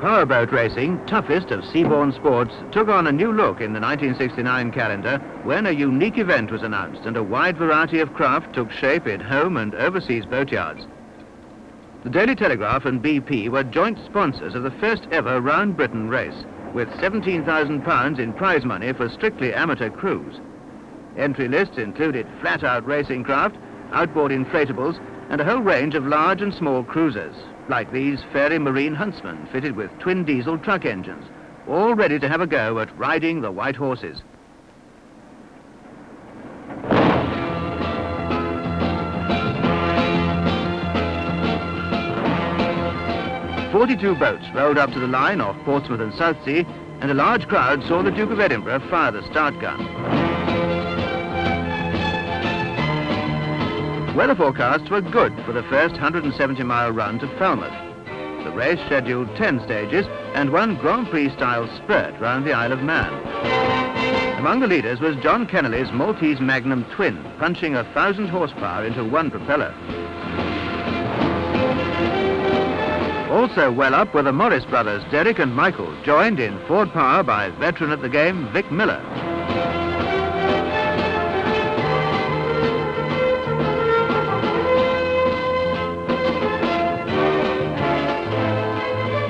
Powerboat racing, toughest of seaborne sports, took on a new look in the 1969 calendar when a unique event was announced and a wide variety of craft took shape in home and overseas boatyards. The Daily Telegraph and BP were joint sponsors of the first ever Round Britain race, with £17,000 in prize money for strictly amateur crews. Entry lists included flat-out racing craft, outboard inflatables, and a whole range of large and small cruisers, like these Fairey marine huntsmen fitted with twin diesel truck engines, all ready to have a go at riding the white horses. "42 boats rolled up to the line off Portsmouth and Southsea, and a large crowd saw the Duke of Edinburgh fire the start gun. Weather forecasts were good for the first 170-mile run to Falmouth. The race scheduled 10 stages and one Grand Prix-style spurt round the Isle of Man. Among the leaders was John Kennelly's Maltese Magnum twin, punching 1,000 horsepower into one propeller. Also well up were the Morris brothers, Derek and Michael, joined in forward power by veteran at the game, Vic Miller.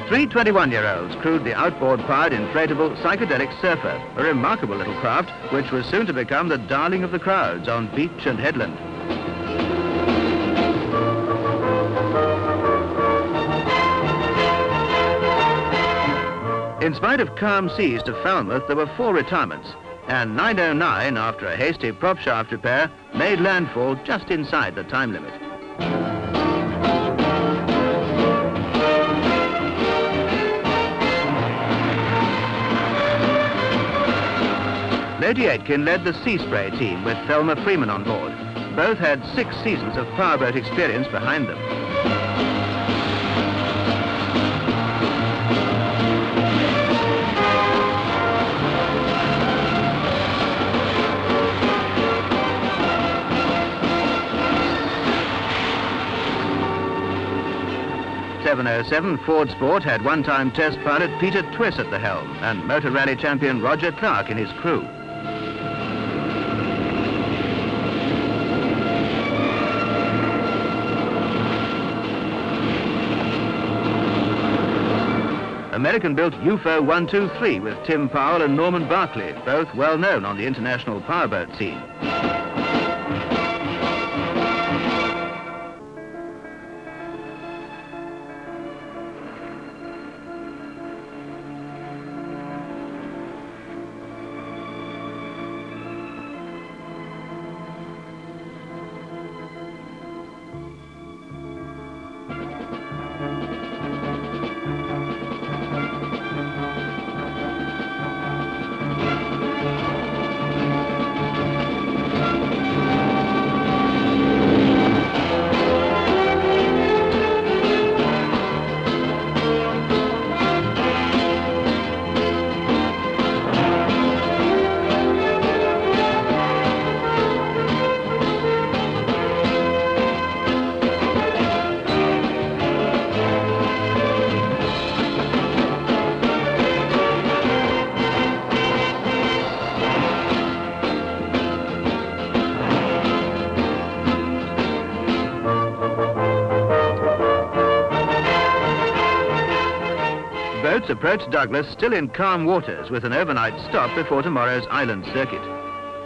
Three 21-year-olds crewed the outboard-powered inflatable Psychedelic Surfer, a remarkable little craft which was soon to become the darling of the crowds on beach and headland. In spite of calm seas to Falmouth, there were 4 retirements, and 909, after a hasty prop shaft repair, made landfall just inside the time limit. Lady Aitken led the Sea Spray team with Thelma Freeman on board. Both had 6 seasons of powerboat experience behind them. .707 Ford Sport had one-time test pilot Peter Twiss at the helm and motor rally champion Roger Clark in his crew. American-built UFO 123 with Tim Powell and Norman Barclay, both well known on the international powerboat scene. Boats approached Douglas still in calm waters with an overnight stop before tomorrow's island circuit.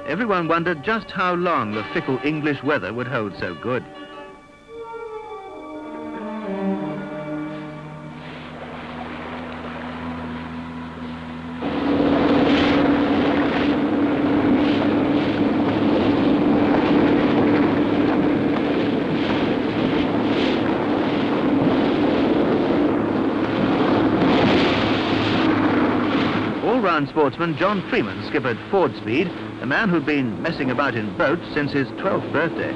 Everyone wondered just how long the fickle English weather would hold so good. All-round sportsman John Freeman skippered Ford Speed, a man who'd been messing about in boats since his 12th birthday.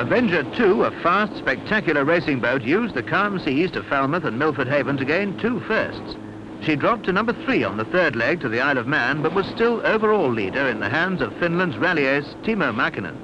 Avenger Too, a fast, spectacular racing boat, used the calm seas to Falmouth and Milford Haven to gain 2 firsts. She dropped to number 3 on the 3rd leg to the Isle of Man, but was still overall leader in the hands of Finland's rally ace, Timo Makinen.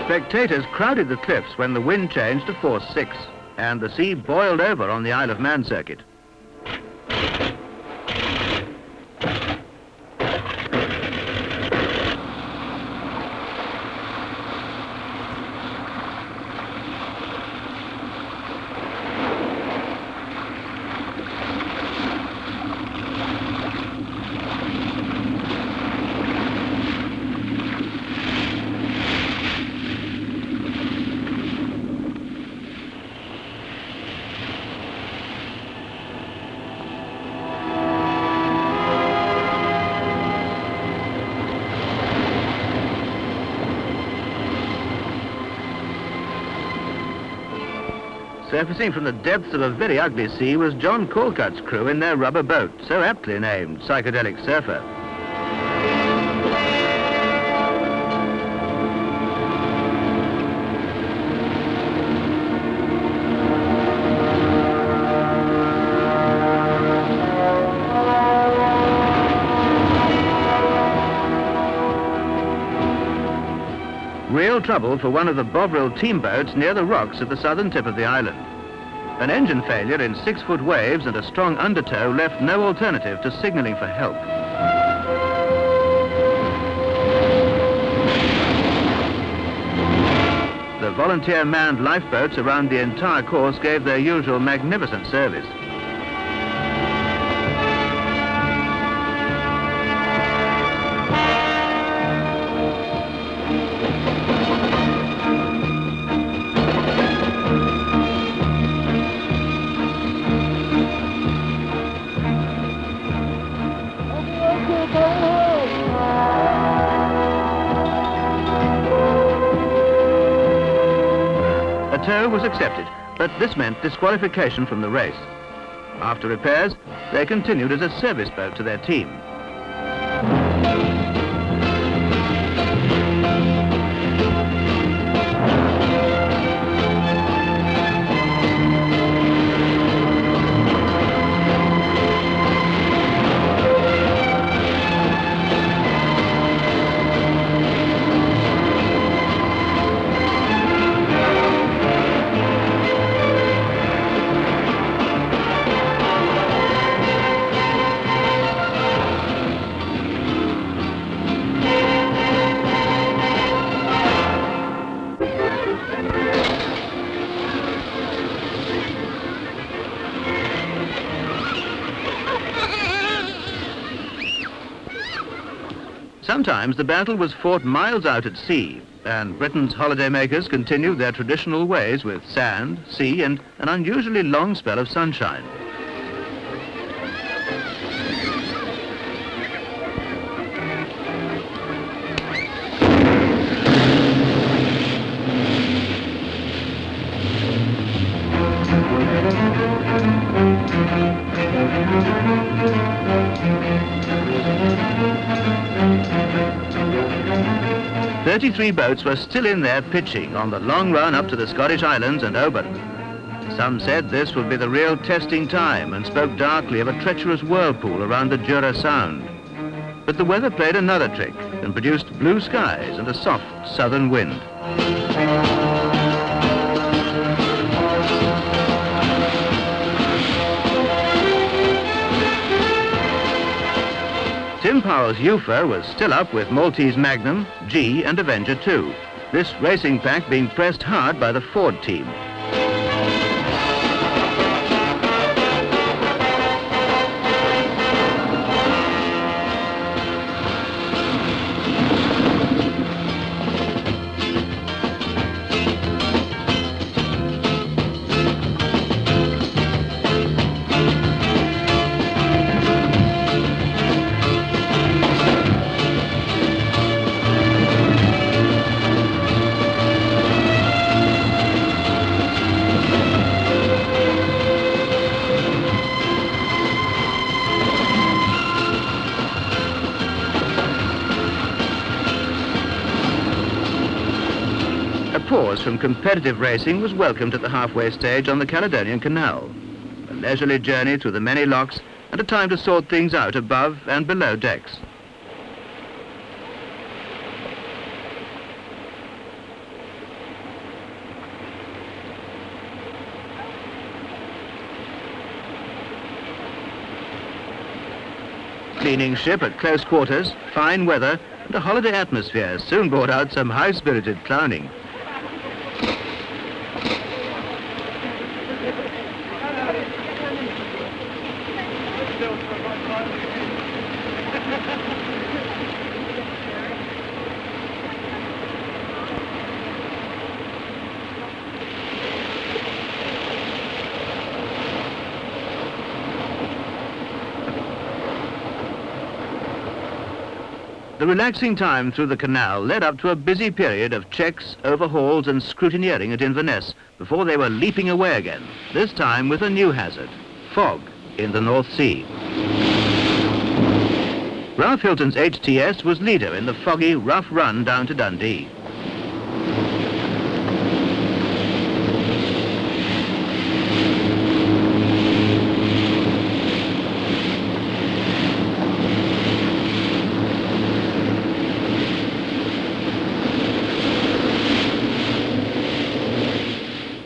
Spectators crowded the cliffs when the wind changed to force 6, and the sea boiled over on the Isle of Man circuit. Surfacing from the depths of a very ugly sea was John Corcut's crew in their rubber boat, so aptly named Psychedelic Surfer. Real trouble for one of the Bovril team boats near the rocks at the southern tip of the island. An engine failure in 6-foot waves and a strong undertow left no alternative to signalling for help. The volunteer-manned lifeboats around the entire course gave their usual magnificent service. A tow was accepted, but this meant disqualification from the race. After repairs, they continued as a service boat to their team. Sometimes the battle was fought miles out at sea, And Britain's holidaymakers continued their traditional ways with sand, sea, and an unusually long spell of sunshine. "33 boats were still in there pitching on the long run up to the Scottish Islands and Oban. Some said this would be the real testing time and spoke darkly of a treacherous whirlpool around the Jura Sound. But the weather played another trick and produced blue skies and a soft southern wind. Tim Powell's Ufer was still up with Maltese Magnum, G and Avenger Too, this racing pack being pressed hard by the Ford team. A pause from competitive racing was welcomed at the halfway stage on the Caledonian Canal. A leisurely journey through the many locks and a time to sort things out above and below decks. Cleaning ship at close quarters, fine weather, and a holiday atmosphere soon brought out some high-spirited clowning. The relaxing time through the canal led up to a busy period of checks, overhauls and scrutineering at Inverness before they were leaping away again, this time with a new hazard, fog in the North Sea. Ralph Hilton's HTS was leader in the foggy, rough run down to Dundee.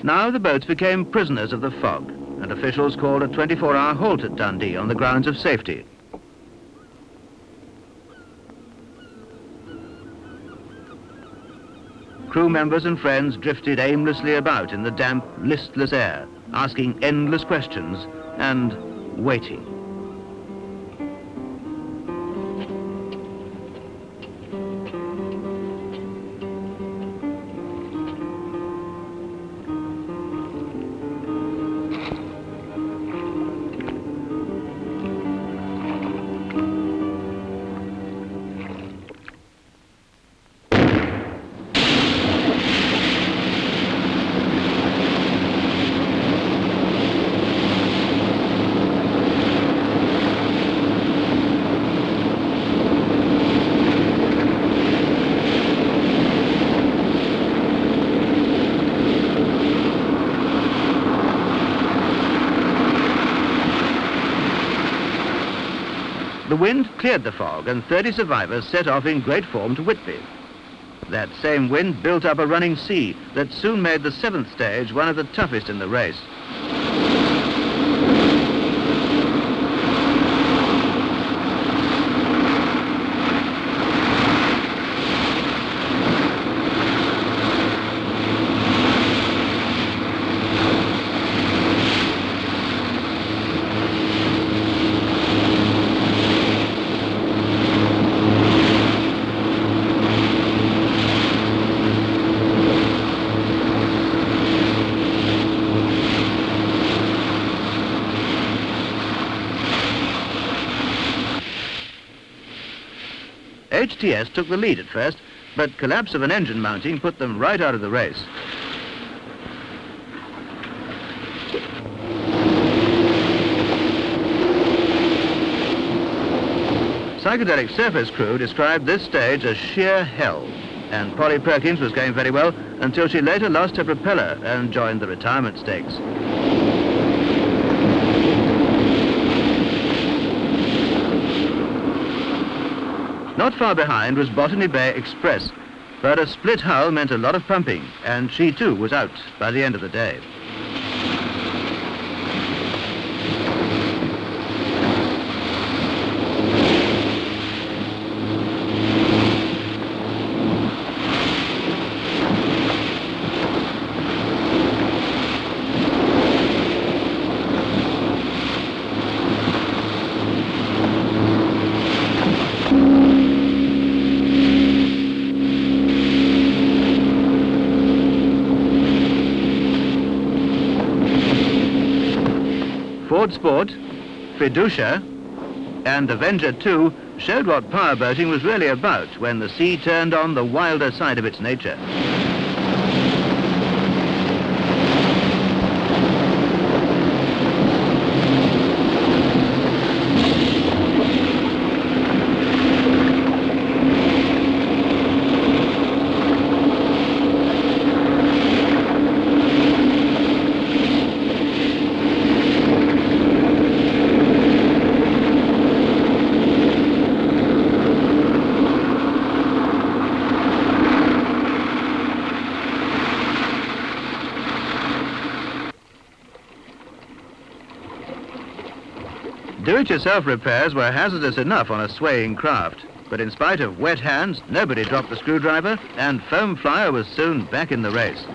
Now the boats became prisoners of the fog, and officials called a 24-hour halt at Dundee on the grounds of safety. Crew members and friends drifted aimlessly about in the damp, listless air, asking endless questions and waiting. The wind cleared the fog and 30 survivors set off in great form to Whitby. That same wind built up a running sea that soon made the 7th stage one of the toughest in the race. HTS took the lead at first, but collapse of an engine mounting put them right out of the race. Psychedelic Surface crew described this stage as sheer hell, and Polly Perkins was going very well until she later lost her propeller and joined the retirement stakes. Not far behind was Botany Bay Express, but a split hull meant a lot of pumping, and she too was out by the end of the day. Ford Sport, Fiducia, and Avenger Too showed what powerboating was really about when the sea turned on the wilder side of its nature. Do-it-yourself repairs were hazardous enough on a swaying craft, but in spite of wet hands, nobody dropped the screwdriver, and Foam Flyer was soon back in the race.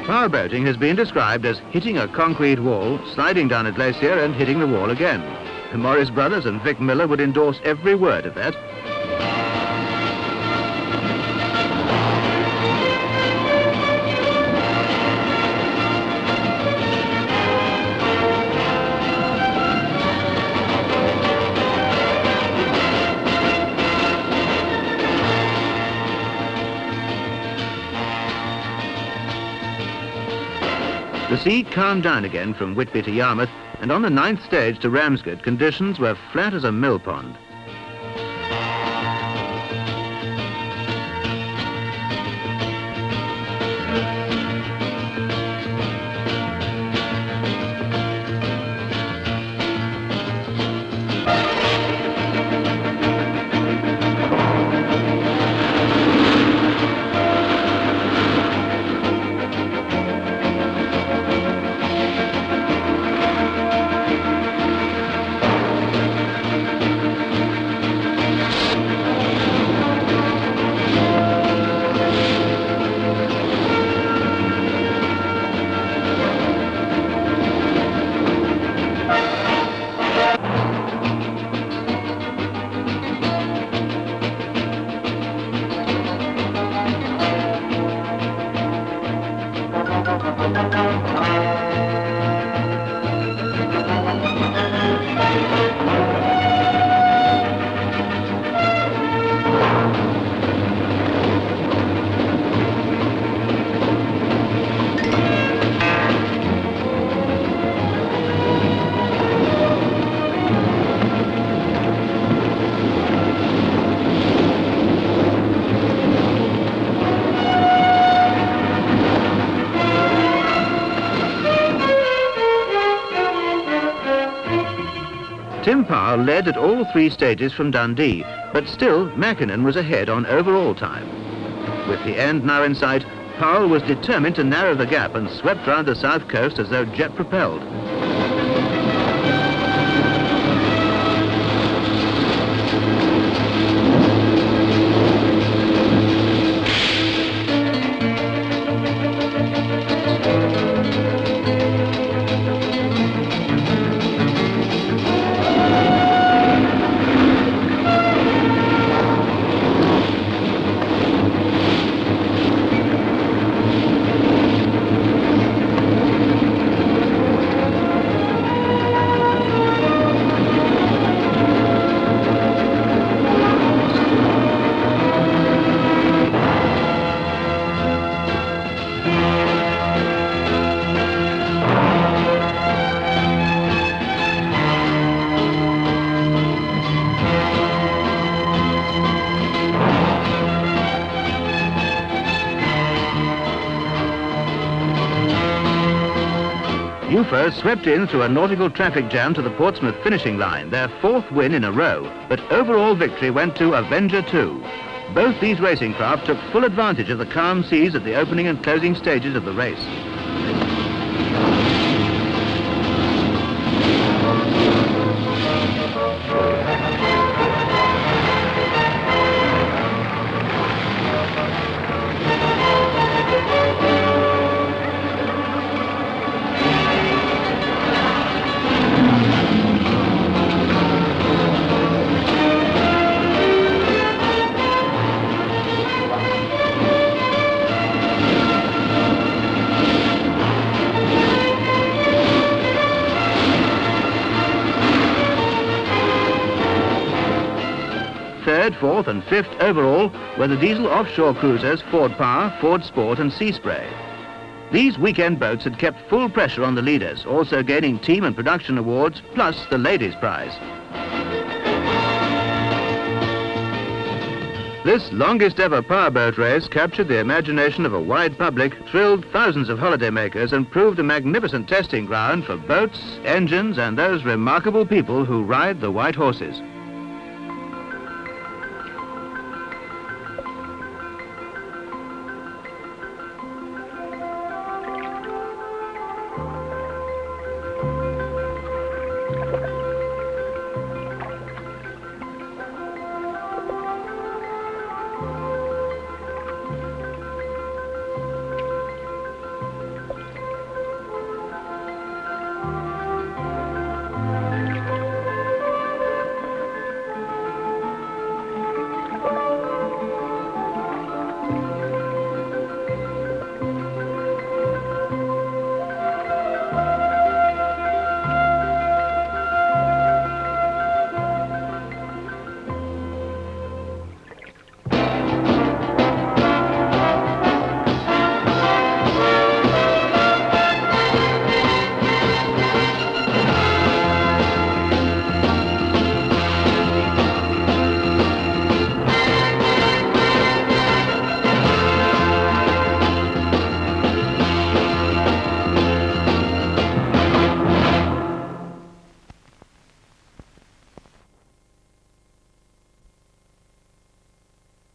Powerboating has been described as hitting a concrete wall, sliding down a glacier and hitting the wall again. The Morris brothers and Vic Miller would endorse every word of that. The sea calmed down again from Whitby to Yarmouth, and on the 9th stage to Ramsgate, conditions were flat as a mill pond. Powell led at all 3 stages from Dundee, but still Makinen was ahead on overall time. With the end now in sight, Powell was determined to narrow the gap and swept round the south coast as though jet-propelled. UFO swept in through a nautical traffic jam to the Portsmouth finishing line, their 4th win in a row, but overall victory went to Avenger Too. Both these racing craft took full advantage of the calm seas at the opening and closing stages of the race. Third, 4th and 5th overall were the diesel offshore cruisers Ford Power, Ford Sport and Sea Spray. These weekend boats had kept full pressure on the leaders, also gaining team and production awards, plus the ladies' prize. This longest ever powerboat race captured the imagination of a wide public, thrilled thousands of holidaymakers and proved a magnificent testing ground for boats, engines and those remarkable people who ride the white horses.